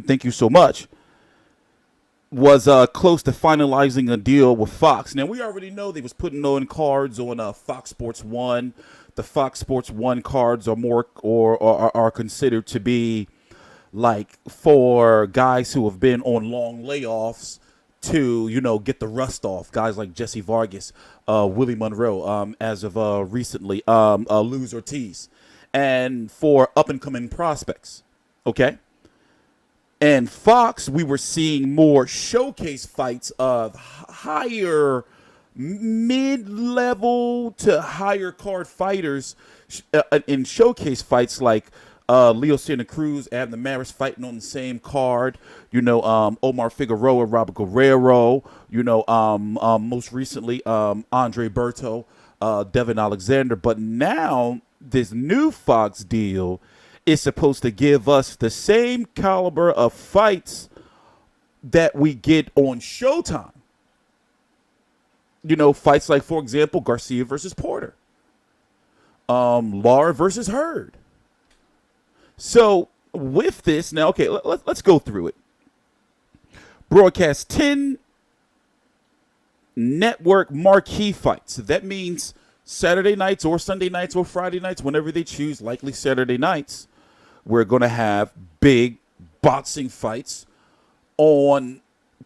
thank you so much, was close to finalizing a deal with Fox. Now, we already know they was putting on cards on Fox Sports 1. The Fox Sports 1 cards are more or are considered to be like for guys who have been on long layoffs to, get the rust off. Guys like Jesse Vargas, Willie Monroe, as of recently, Luz Ortiz, and for up-and-coming prospects, okay? And Fox, we were seeing more showcase fights of higher mid-level to higher card fighters in showcase fights like Leo Santa Cruz and the Maris fighting on the same card. Omar Figueroa, Robert Guerrero. Most recently Andre Berto, Devin Alexander. But now this new Fox deal is supposed to give us the same caliber of fights that we get on Showtime. Fights like, for example, Garcia versus Porter, Lara versus Hurd. So with this, now, okay, let's go through it. Broadcast 10 network marquee fights. That means Saturday nights or Sunday nights or Friday nights, whenever they choose, likely Saturday nights, we're going to have big boxing fights on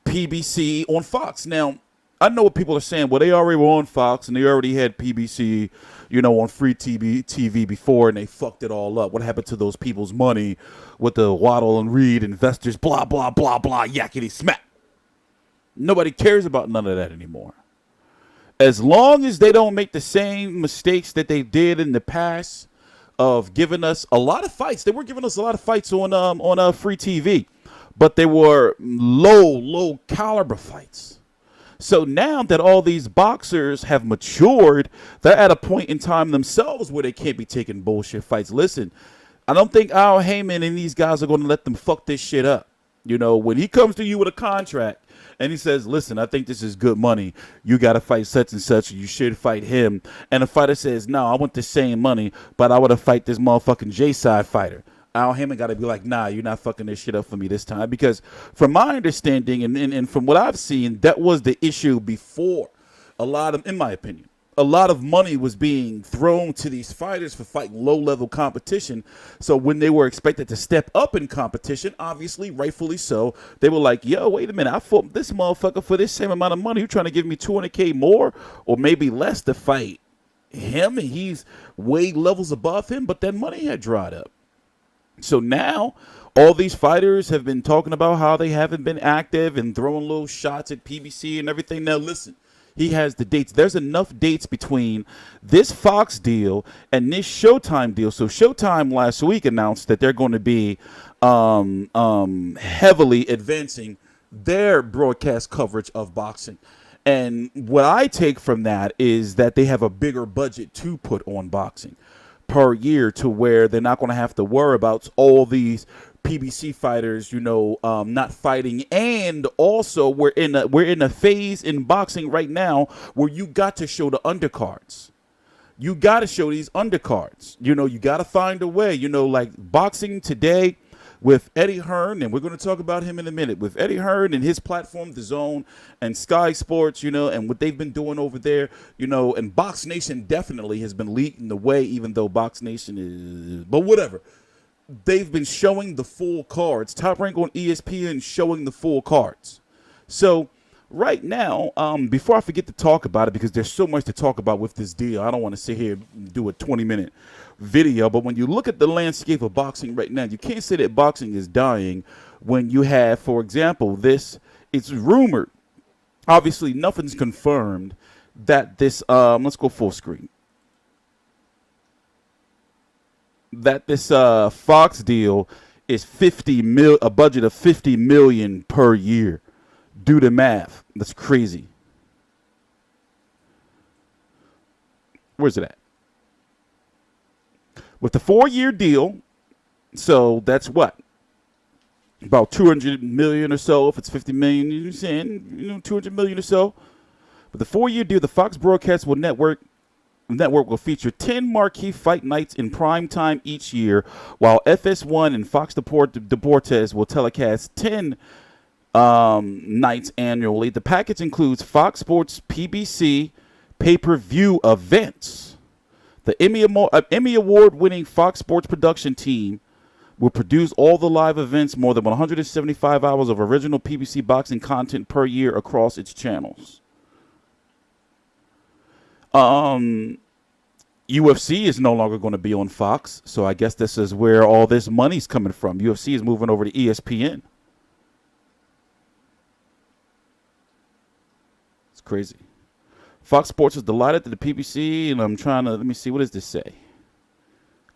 PBC on Fox. Now, I know what people are saying. Well, they already were on Fox and they already had PBC, on free TV before, and they fucked it all up. What happened to those people's money with the Waddle and Reed investors, blah, blah, blah, blah, yakety smack? Nobody cares about none of that anymore. As long as they don't make the same mistakes that they did in the past of giving us a lot of fights. They were giving us a lot of fights on free TV, but they were low caliber fights. So now that all these boxers have matured, they're at a point in time themselves where they can't be taking bullshit fights. Listen, I don't think Al Haymon and these guys are going to let them fuck this shit up. When he comes to you with a contract and he says, listen, I think this is good money. You got to fight such and such. You should fight him. And the fighter says, no, I want the same money, but I want to fight this motherfucking J-side fighter. Al Haymon got to be like, nah, you're not fucking this shit up for me this time. Because from my understanding and from what I've seen, that was the issue before. In my opinion, a lot of money was being thrown to these fighters for fighting low-level competition. So when they were expected to step up in competition, obviously, rightfully so, they were like, yo, wait a minute, I fought this motherfucker for this same amount of money. You trying to give me $200K more or maybe less to fight him? And he's way levels above him, but that money had dried up. So now all these fighters have been talking about how they haven't been active and throwing little shots at PBC and everything. Now, listen. He has the dates. There's enough dates between this Fox deal and this Showtime deal. So Showtime last week announced that they're going to be heavily advancing their broadcast coverage of boxing. And what I take from that is that they have a bigger budget to put on boxing per year, to where they're not going to have to worry about all these PBC fighters, not fighting. And also we're in a phase in boxing right now where you got to show the undercards. You got to show these undercards. You got to find a way, like boxing today with Eddie Hearn, and we're going to talk about him in a minute, with Eddie Hearn and his platform, DAZN and Sky Sports, and what they've been doing over there, and Box Nation definitely has been leading the way, even though Box Nation is, but whatever. They've been showing the full cards. Top Rank on ESPN showing the full cards. So right now, before I forget to talk about it, because there's so much to talk about with this deal, I don't want to sit here and do a 20-minute video. But when you look at the landscape of boxing right now, you can't say that boxing is dying when you have, for example, it's rumored. Obviously, nothing's confirmed that this, let's go full screen. That this Fox deal is a budget of $50 million per year. Do the math. That's crazy. Where's it at? With the 4-year deal, so that's what? About $200 million or so. If it's $50 million, you're saying, $200 million or so. With the 4-year deal, the Fox broadcast will network network will feature 10 marquee fight nights in prime time each year, while FS1 and FOX Deportes will telecast 10 nights annually. The package includes FOX Sports-PBC Pay-Per-View events. The Emmy Award-winning FOX Sports production team will produce all the live events, more than 175 hours of original PBC boxing content per year across its channels. UFC is no longer going to be on Fox, so I guess this is where all this money's coming from. UFC is moving over to ESPN. It's crazy. Fox Sports is delighted that the PBC, and I'm trying to, let me see, what does this say?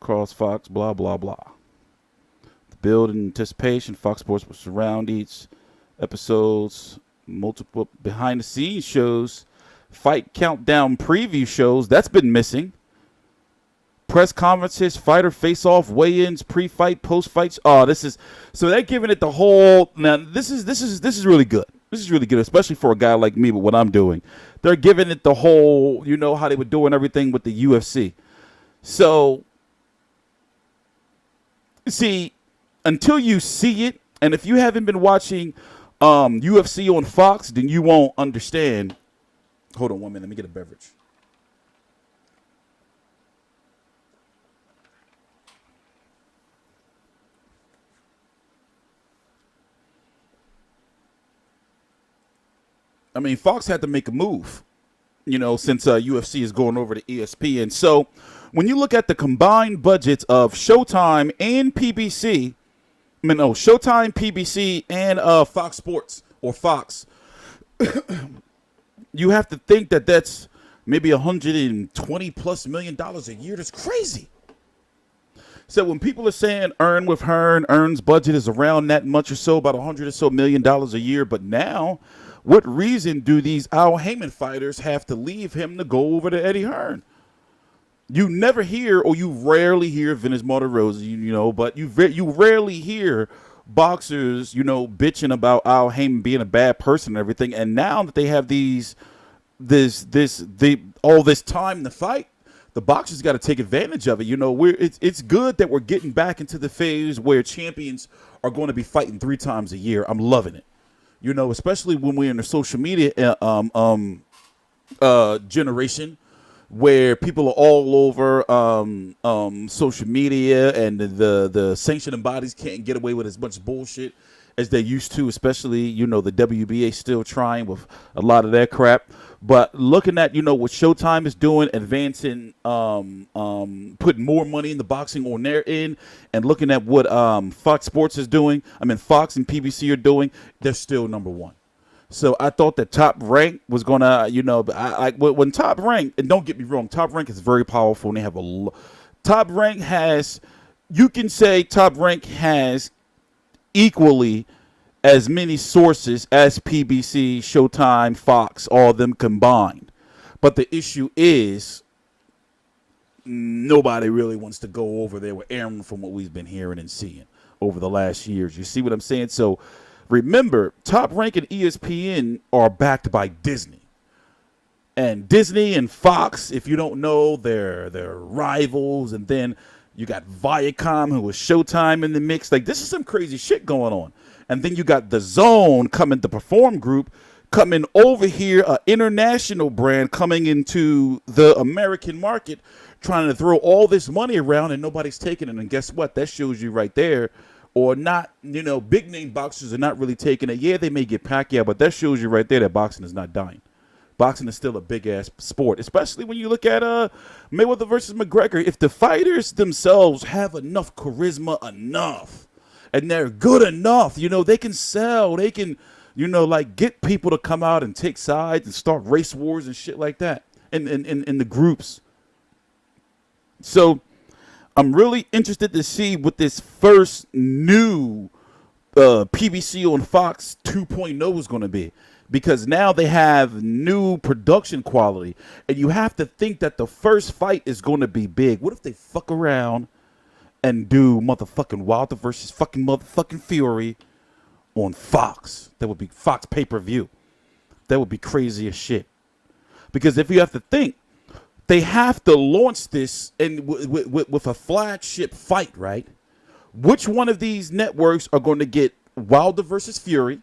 Cross Fox, blah, blah, blah. The build in anticipation, Fox Sports will surround each episode's multiple behind-the-scenes shows, fight countdown preview shows. That's been missing. Press conferences, fighter face-off, weigh-ins, pre-fight, post-fights. Oh, this is so they're giving it the whole. Now this is really good. This is really good, especially for a guy like me. But what I'm doing, they're giving it the whole. You know how they were doing everything with the UFC. So, see, until you see it, and if you haven't been watching UFC on Fox, then you won't understand. Hold on 1 minute. Let me get a beverage. I mean, Fox had to make a move, you know, since UFC is going over to ESPN. So when you look at the combined budgets of Showtime and PBC, Showtime, PBC, and Fox Sports or Fox, you have to think that that's maybe $120+ million a year. That's crazy. So when people are saying Earn with Hearn, Earn's budget is around that much or so, about $100 or so million a year, but now, what reason do these Al Haymon fighters have to leave him to go over to Eddie Hearn? You never hear, or you rarely hear Vince Monterosa, you know, but you rarely hear boxers, you know, bitching about Al Haymon being a bad person and everything. And now that they have all this time to fight, the boxers got to take advantage of it. You know, it's good that we're getting back into the phase where champions are going to be fighting 3 times a year. I'm loving it. You know, especially when we're in the social media generation where people are all over social media, and the sanctioning bodies can't get away with as much bullshit as they used to, especially, you know, the WBA still trying with a lot of their crap. But looking at, you know, what Showtime is doing, advancing, putting more money in the boxing on their end, and looking at what Fox Sports is doing, Fox and PBC are doing, they're still number one. So I thought that Top Rank was going to, you know, when Top Rank, and don't get me wrong, Top Rank is very powerful, and they have Top Rank has, you can say Top Rank has equally as many sources as PBC, Showtime, Fox, all of them combined. But the issue is nobody really wants to go over there with Aaron from what we've been hearing and seeing over the last years. You see what I'm saying? So remember, Top Rank and ESPN are backed by Disney. And Disney and Fox, if you don't know, they're rivals. And then you got Viacom, who was Showtime in the mix. Like, this is some crazy shit going on. And then you got Dazn coming, the Perform Group, coming over here, an international brand coming into the American market, trying to throw all this money around, and nobody's taking it. And guess what? That shows you right there. Or not, you know, big name boxers are not really taking it. Yeah, they may get Pacquiao, but that shows you right there that boxing is not dying. Boxing is still a big-ass sport, especially when you look at Mayweather versus McGregor. If the fighters themselves have enough charisma and they're good enough, you know, they can sell. They can, you know, like, get people to come out and take sides and start race wars and shit like that in the groups. So I'm really interested to see what this first new PBC on Fox 2.0 is going to be. Because now they have new production quality. And you have to think that the first fight is going to be big. What if they fuck around and do motherfucking Wilder versus fucking motherfucking Fury on Fox? That would be Fox pay-per-view. That would be crazy as shit. Because if you have to think, they have to launch this and with a flagship fight, right? Which one of these networks are going to get Wilder versus Fury,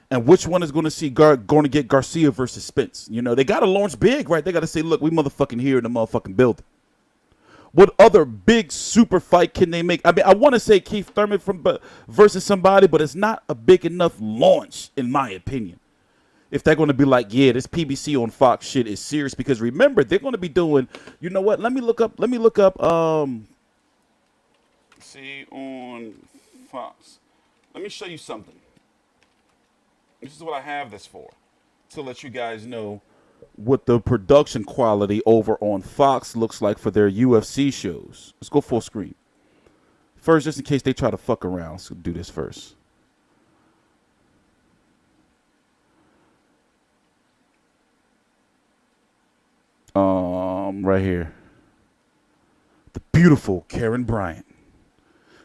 and which one is going to get Garcia versus Spence? You know, they got to launch big, right? They got to say, look, we motherfucking here in the motherfucking building. What other big super fight can they make? I mean, I want to say Keith Thurman versus somebody, but it's not a big enough launch, in my opinion. If they're going to be like, yeah, this PBC on Fox shit is serious, because remember, they're going to be doing, you know what? Let me look up, see on Fox. Let me show you something. This is what I have this for, to let you guys know what the production quality over on Fox looks like for their UFC shows. Let's go full screen. First, just in case they try to fuck around, let's do this first. Right here. The beautiful Karen Bryant.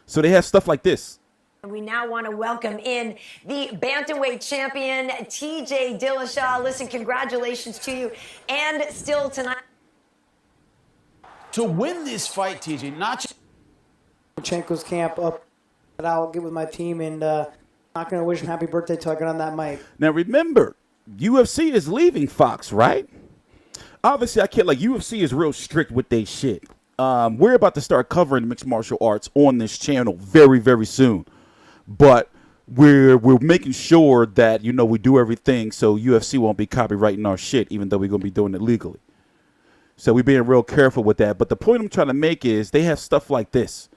So they have stuff like this. We now want to welcome in the bantamweight champion, TJ Dillashaw. Listen, congratulations to you. And still tonight, to win this fight, TJ, not just Lomachenko's camp up, but I'll get with my team and not going to wish him happy birthday till I get on that mic. Now remember, UFC is leaving Fox, right? Obviously, I can't, like, UFC is real strict with their shit. We're about to start covering mixed martial arts on this channel very, very soon. But we're making sure that, you know, we do everything so UFC won't be copyrighting our shit, even though we're going to be doing it legally. So we're being real careful with that. But the point I'm trying to make is they have stuff like this,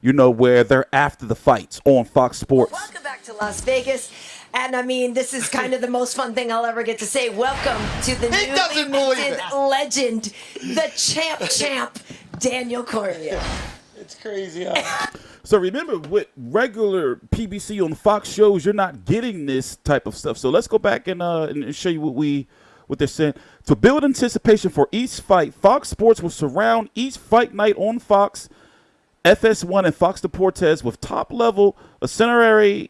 you know, where they're after the fights on Fox Sports. welcome back to Las Vegas. And I mean, this is kind of the most fun thing I'll ever get to say. Welcome to the newly minted legend, the champ, Daniel Cormier. it's crazy, huh? So remember, with regular PBC on Fox shows, you're not getting this type of stuff. So let's go back and show you what they're saying. To build anticipation for each fight, Fox Sports will surround each fight night on Fox, FS1 and FOX Deportes with top-level ancillary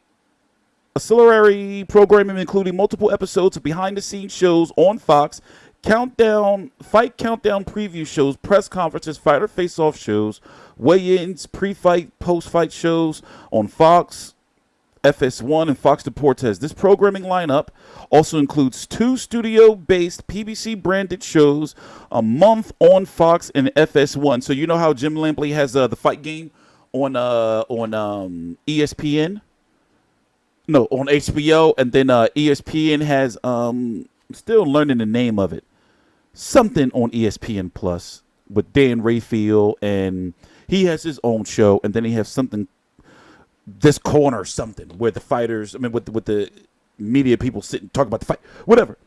programming, including multiple episodes of behind-the-scenes shows on Fox, fight countdown preview shows, press conferences, fighter face-off shows, weigh-ins, pre-fight, post-fight shows on Fox, FS1, and FOX Deportes. This programming lineup also includes 2 studio-based PBC-branded shows a month on Fox and FS1. So you know how Jim Lampley has the fight game on ESPN? No, on HBO, and then ESPN has still learning the name of it. Something on ESPN Plus with Dan Rayfield, and he has his own show, and then he has something, This Corner something, where the fighters, I mean, with the media people sit and talk about the fight, whatever.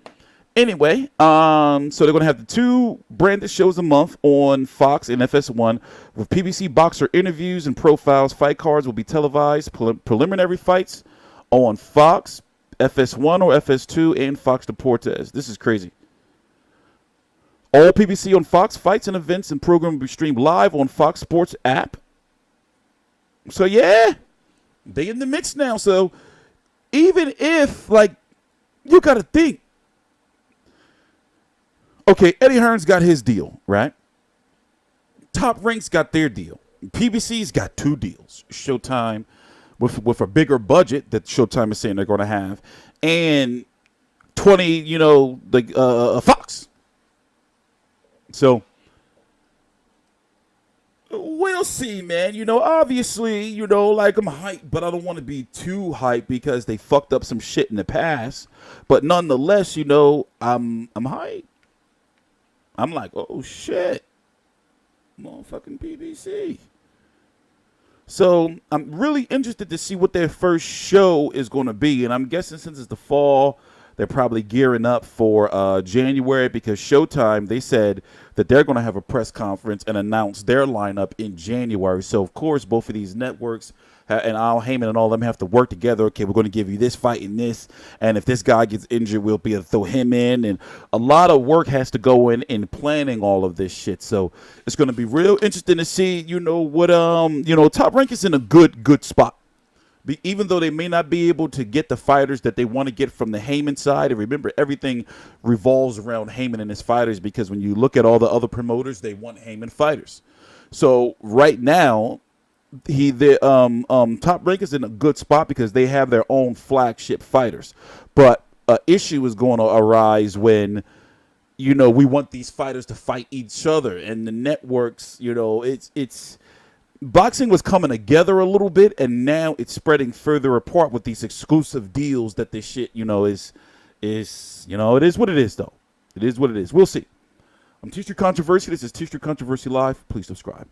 Anyway, so they're going to have the 2 branded shows a month on Fox and FS1 with PBC boxer interviews and profiles. Fight cards will be televised, preliminary fights on Fox, FS1 or FS2, and FOX Deportes. This is crazy. All PBC on Fox fights and events and program will be streamed live on Fox Sports app. So, yeah, they in the mix now. So, even if, like, you got to think, okay, Eddie Hearn's got his deal, right? Top Rank's got their deal. PBC's got 2 deals. Showtime with a bigger budget that Showtime is saying they're going to have, and 20, you know, like Fox. So we'll see, man. You know, obviously, you know, like, I'm hyped, but I don't want to be too hyped because they fucked up some shit in the past. But nonetheless, you know, I'm hyped. I'm like, oh shit, motherfucking PBC. So I'm really interested to see what their first show is going to be. And I'm guessing since it's the fall, they're probably gearing up for January, because Showtime, they said that they're going to have a press conference and announce their lineup in January. So, of course, both of these networks and Al Haymon and all of them have to work together. Okay, we're going to give you this fight and this. And if this guy gets injured, we'll be able to throw him in. And a lot of work has to go in planning all of this shit. So it's going to be real interesting to see, you know, what, you know, Top Rank is in a good spot. even though they may not be able to get the fighters that they want to get from the Haymon side, and remember, everything revolves around Haymon and his fighters, because when you look at all the other promoters, they want Haymon fighters. So right now, the Top Rank is in a good spot because they have their own flagship fighters. But an issue is going to arise when, we want these fighters to fight each other, and the networks, it's boxing was coming together a little bit, and now it's spreading further apart with these exclusive deals that this shit, is it is what it is, though. It is what it is. We'll see. I'm TstreeT Controversy. This is TstreeT Controversy Live. Please subscribe.